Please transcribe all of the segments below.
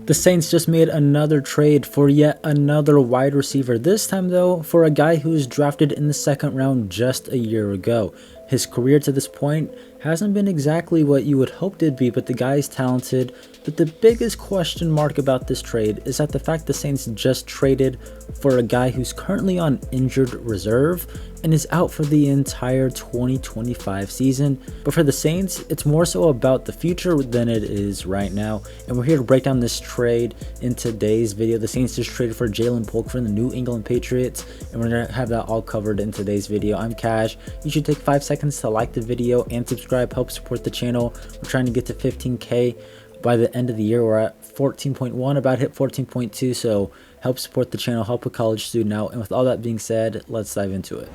The Saints just made another trade for yet another wide receiver, this time though for a guy who was drafted in the second round just a year ago. His career to this point hasn't been exactly what you would hope it'd be, but the guy is talented. But the biggest question mark about this trade is that the fact the Saints just traded for a guy who's currently on injured reserve and is out for the entire 2025 season. But for the Saints, it's more so about the future than it is right now. And we're here to break down this trade in today's video. The Saints just traded for Ja'Lynn Polk from the New England Patriots, and we're going to have that all covered in today's video. I'm Cash. You should take 5 seconds to like the video and subscribe, help support the channel. We're trying to get to 15K by the end of the year. We're at 14.1, about hit 14.2, so help support the channel, help a college student out. And with all that being said, let's dive into it.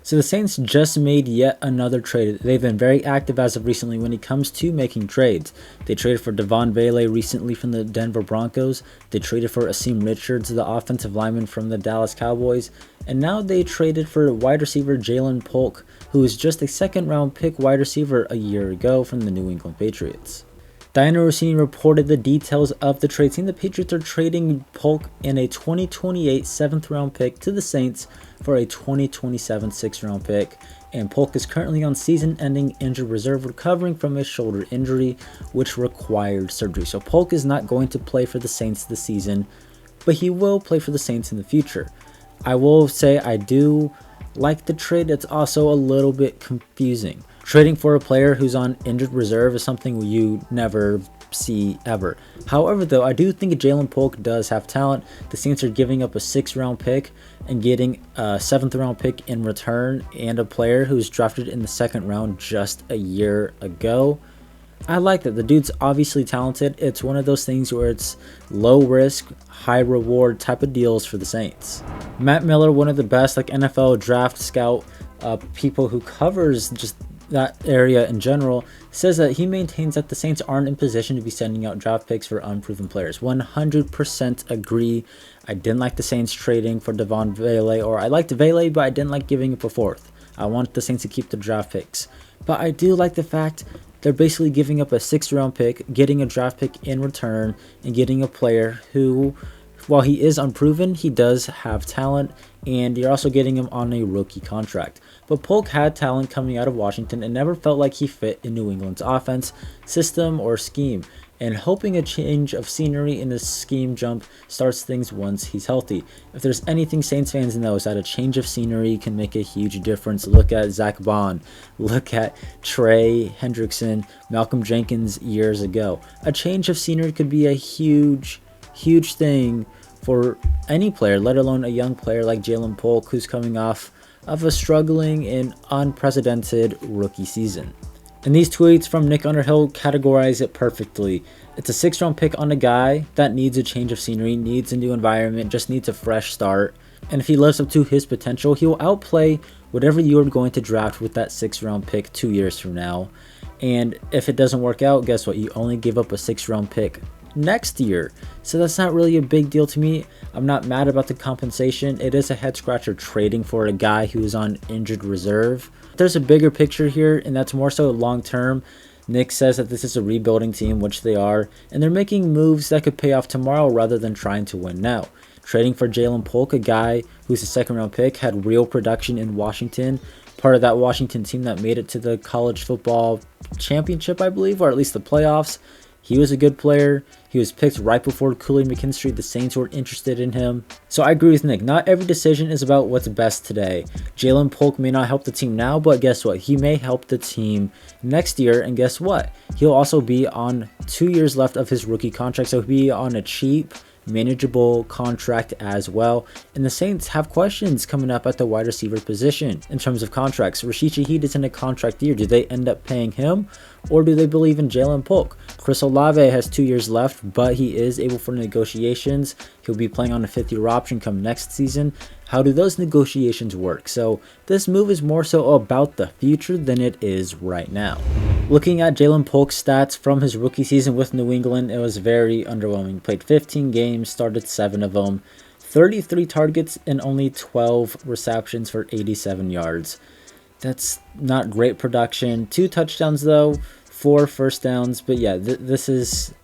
So the Saints just made yet another trade. They've been very active as of recently when it comes to making trades. They traded for Devon Vele recently from the Denver Broncos. They traded for Asim Richards, the offensive lineman from the Dallas Cowboys. And now they traded for wide receiver Ja'Lynn Polk, who was just a second round pick wide receiver a year ago from the New England Patriots. Diana Rossini reported the details of the trade, saying the Patriots are trading Polk in a 2028 7th round pick to the Saints for a 2027 6th round pick. And Polk is currently on season-ending injured reserve, recovering from a shoulder injury which required surgery. So Polk is not going to play for the Saints this season, but he will play for the Saints in the future. I will say I do like the trade. It's also a little bit confusing. Trading for a player who's on injured reserve is something you never see ever. However, though, I do think Ja'Lynn Polk does have talent. The Saints are giving up a 6th round pick and getting a 7th round pick in return, and a player who's drafted in the 2nd round just a year ago. I like that. The dude's obviously talented. It's one of those things where it's low risk, high reward type of deals for the Saints. Matt Miller, one of the best NFL draft scout people who covers just that area in general, says that he maintains that the Saints aren't in position to be sending out draft picks for unproven players. 100% agree. I didn't like the Saints trading for Devon Vele, or I liked Vele, but I didn't like giving up a 4th. I want the Saints to keep the draft picks. But I do like the fact they're basically giving up a 6th round pick, getting a draft pick in return, and getting a player who, while he is unproven, he does have talent, and you're also getting him on a rookie contract. But Polk had talent coming out of Washington and never felt like he fit in New England's offense, system, or scheme. And hoping a change of scenery in the scheme jump starts things once he's healthy. If there's anything Saints fans know, is that a change of scenery can make a huge difference. Look at Zach Bond, look at Trey Hendrickson, Malcolm Jenkins years ago. A change of scenery could be a huge thing for any player, let alone a young player like Ja'Lynn Polk, who's coming off of a struggling and unprecedented rookie season. And these tweets from Nick Underhill categorize it perfectly. It's a 6th round pick on a guy that needs a change of scenery, needs a new environment, just needs a fresh start. And if he lives up to his potential, he will outplay whatever you are going to draft with that 6th round pick 2 years from now. And if it doesn't work out, guess what? You only give up a 6th round pick next year. So that's not really a big deal to me. I'm not mad about the compensation. It is a head scratcher trading for a guy who is on injured reserve. There's a bigger picture here, and that's more so long term. Nick says that this is a rebuilding team, which they are, and they're making moves that could pay off tomorrow rather than trying to win now. Trading for Ja'Lynn Polk, a guy who's a 2nd round pick, had real production in Washington, part of that Washington team that made it to the college football championship, I believe, or at least the playoffs. He was a good player. He was picked right before Kool-Aid McKinstry. The Saints were interested in him. So I agree with Nick. Not every decision is about what's best today. Ja'Lynn Polk may not help the team now, but guess what? He may help the team next year. And guess what? He'll also be on 2 years left of his rookie contract. So he'll be on a cheap, manageable contract as well. And the Saints have questions coming up at the wide receiver position in terms of contracts. Rashid Shaheed is in a contract year. Do they end up paying him, or do they believe in Ja'Lynn Polk? Chris Olave has 2 years left, but he is able for negotiations. He'll be playing on a 5th-year option come next season. How do those negotiations work? So this move is more so about the future than it is right now. Looking at Ja'Lynn Polk's stats from his rookie season with New England, it was very underwhelming. Played 15 games, started 7 of them, 33 targets and only 12 receptions for 87 yards. That's not great production. 2 touchdowns though, 4 first downs. But yeah, this is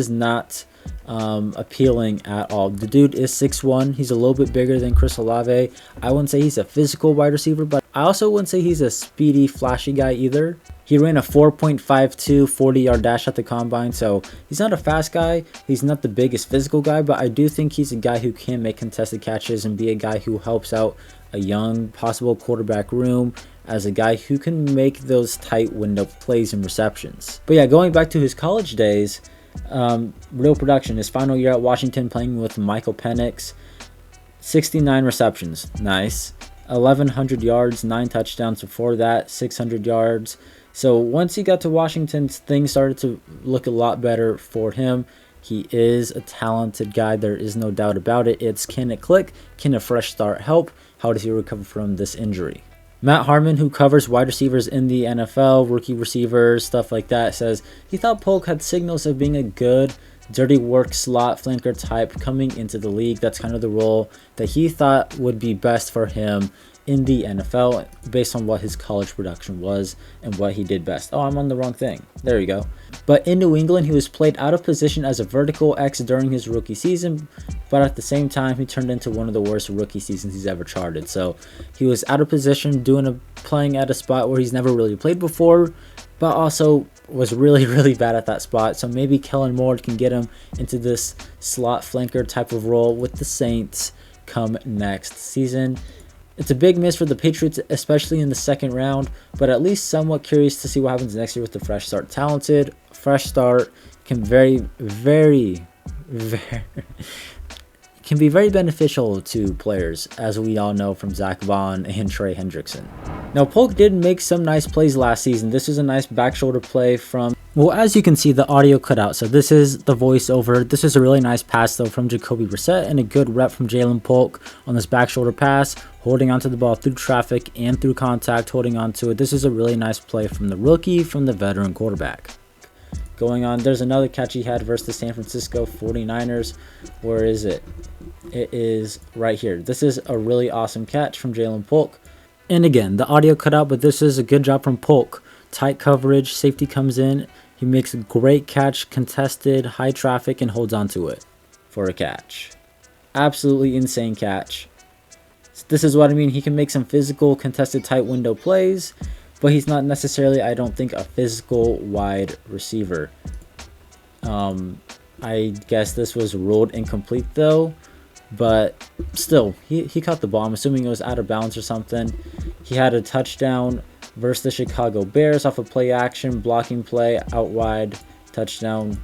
not appealing at all. The dude is 6'1". He's a little bit bigger than Chris Olave. I wouldn't say he's a physical wide receiver, but I also wouldn't say he's a speedy, flashy guy either. He ran a 4.52 40-yard dash at the combine, so he's not a fast guy. He's not the biggest physical guy, but I do think he's a guy who can make contested catches and be a guy who helps out a young possible quarterback room as a guy who can make those tight window plays and receptions. But yeah, going back to his college days, real production. His final year at Washington, playing with Michael Penix, 69 receptions. Nice. 1,100 yards, 9 touchdowns before that, 600 yards. So once he got to Washington, things started to look a lot better for him. He is a talented guy. There is no doubt about it. It's, can it click? Can a fresh start help? How does he recover from this injury? Matt Harmon, who covers wide receivers in the NFL, rookie receivers, stuff like that, says he thought Polk had signals of being a good, dirty work slot flanker type coming into the league. That's kind of the role that he thought would be best for him in the NFL based on what his college production was and what he did best. Oh, I'm on the wrong thing. There you go. But in New England, he was played out of position as a vertical X during his rookie season, but at the same time, he turned into one of the worst rookie seasons he's ever charted. So he was out of position, playing at a spot where he's never really played before, but also was really, really bad at that spot. So maybe Kellen Moore can get him into this slot flanker type of role with the Saints come next season. It's a big miss for the Patriots, especially in the second round, but at least somewhat curious to see what happens next year with the fresh start. Talented, fresh start, can can be very beneficial to players, as we all know from Zach Vaughn and Trey Hendrickson. Now, Polk did make some nice plays last season. This was a nice back shoulder play from, well, as you can see, the audio cut out, so this is the voiceover. This is a really nice pass, though, from Jacoby Brissett, and a good rep from Jalen Polk on this back shoulder pass, holding onto the ball through traffic and through contact, holding onto it. This is a really nice play from the rookie, from the veteran quarterback. Going on, there's another catch he had versus the San Francisco 49ers. Where is it? It is right here. This is a really awesome catch from Jalen Polk. And again, the audio cut out, but this is a good job from Polk. Tight coverage, safety comes in. He makes a great catch, contested, high traffic, and holds onto it for a catch. Absolutely insane catch. This is what I mean. He can make some physical, contested, tight window plays, but he's not necessarily, I don't think, a physical wide receiver. I guess this was ruled incomplete though, but still, he caught the ball. I'm assuming it was out of bounds or something. He had a touchdown versus the Chicago Bears off a play action, blocking play, out wide, touchdown.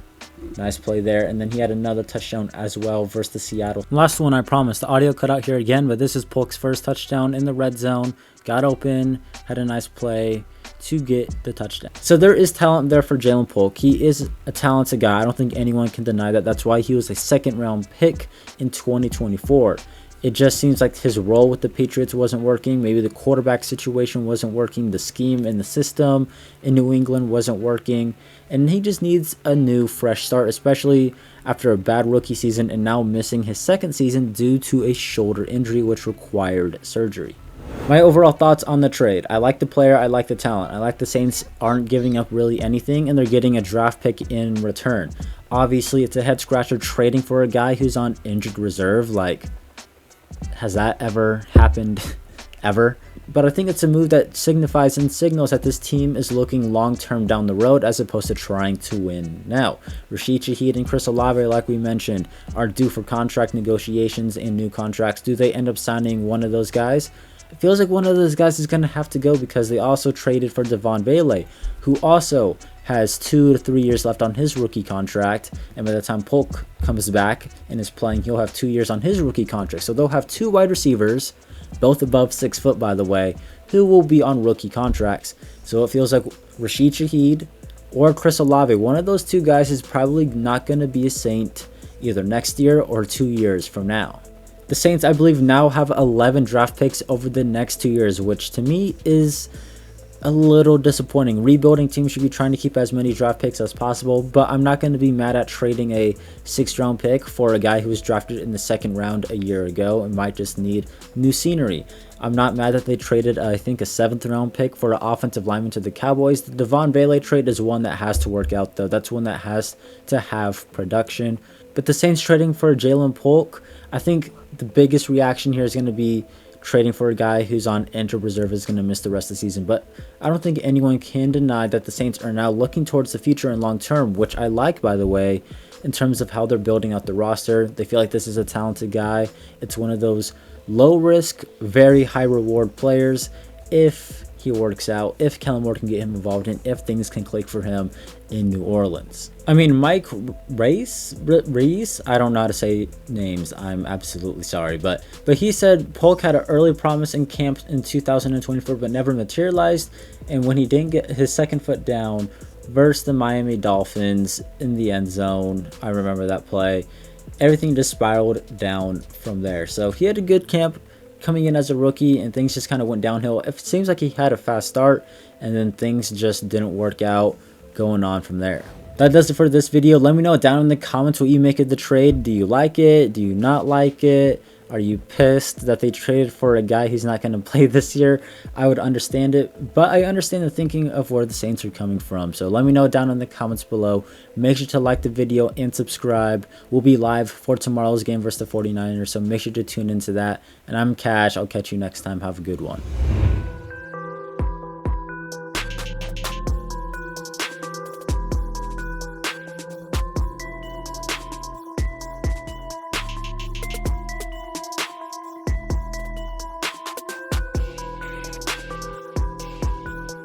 Nice play there. And then he had another touchdown as well versus the Seattle. Last one, I promise. The audio cut out here again, but this is Polk's first touchdown in the red zone. Got open, had a nice play to get the touchdown. So there is talent there for Jalen Polk. He is a talented guy. I don't think anyone can deny that. That's why he was a second-round pick in 2024. It just seems like his role with the Patriots wasn't working. Maybe the quarterback situation wasn't working. The scheme and the system in New England wasn't working. And he just needs a new, fresh start, especially after a bad rookie season and now missing his second season due to a shoulder injury which required surgery. My overall thoughts on the trade. I like the player. I like the talent. I like the Saints aren't giving up really anything, and they're getting a draft pick in return. Obviously, it's a head-scratcher trading for a guy who's on injured reserve. Like, has that ever happened? Ever? But I think it's a move that signifies and signals that this team is looking long-term down the road as opposed to trying to win now. Rashid Shaheed and Chris Olave, like we mentioned, are due for contract negotiations and new contracts. Do they end up signing one of those guys? It feels like one of those guys is going to have to go because they also traded for Devon Bailey, who also has 2 to 3 years left on his rookie contract. And by the time Polk comes back and is playing, he'll have 2 years on his rookie contract. So they'll have 2 wide receivers, both above 6 foot, by the way, who will be on rookie contracts. So it feels like Rashid Shaheed or Chris Olave, one of those 2 guys is probably not going to be a Saint either next year or 2 years from now. The Saints, I believe, now have 11 draft picks over the next 2 years, which to me is a little disappointing. Rebuilding teams should be trying to keep as many draft picks as possible, but I'm not going to be mad at trading a 6th round pick for a guy who was drafted in the 2nd round a year ago and might just need new scenery. I'm not mad that they traded, I think, a 7th round pick for an offensive lineman to the Cowboys. The Devon Bailey trade is one that has to work out, though. That's one that has to have production. But the Saints trading for Jalen Polk, I think the biggest reaction here is going to be trading for a guy who's on injured reserve is going to miss the rest of the season. But I don't think anyone can deny that the Saints are now looking towards the future and long term, which I like, by the way, in terms of how they're building out the roster. They feel like this is a talented guy. It's one of those low risk, very high reward players if he works out, if Kellen Moore can get him involved, and if things can click for him in New Orleans. I mean, Mike Reese, I don't know how to say names. I'm absolutely sorry, but he said Polk had an early promise in camp in 2024, but never materialized. And when he didn't get his second foot down versus the Miami Dolphins in the end zone, I remember that play, everything just spiraled down from there. So he had a good camp coming in as a rookie, and things just kind of went downhill. It seems like he had a fast start, and then things just didn't work out going on from there. That does it for this video. Let me know down in the comments what you make of the trade. Do you like it? Do you not like it? Are you pissed that they traded for a guy who's not going to play this year? I would understand it, but I understand the thinking of where the Saints are coming from. So let me know down in the comments below. Make sure to like the video and subscribe. We'll be live for tomorrow's game versus the 49ers, so make sure to tune into that. And I'm Cash. I'll catch you next time. Have a good one.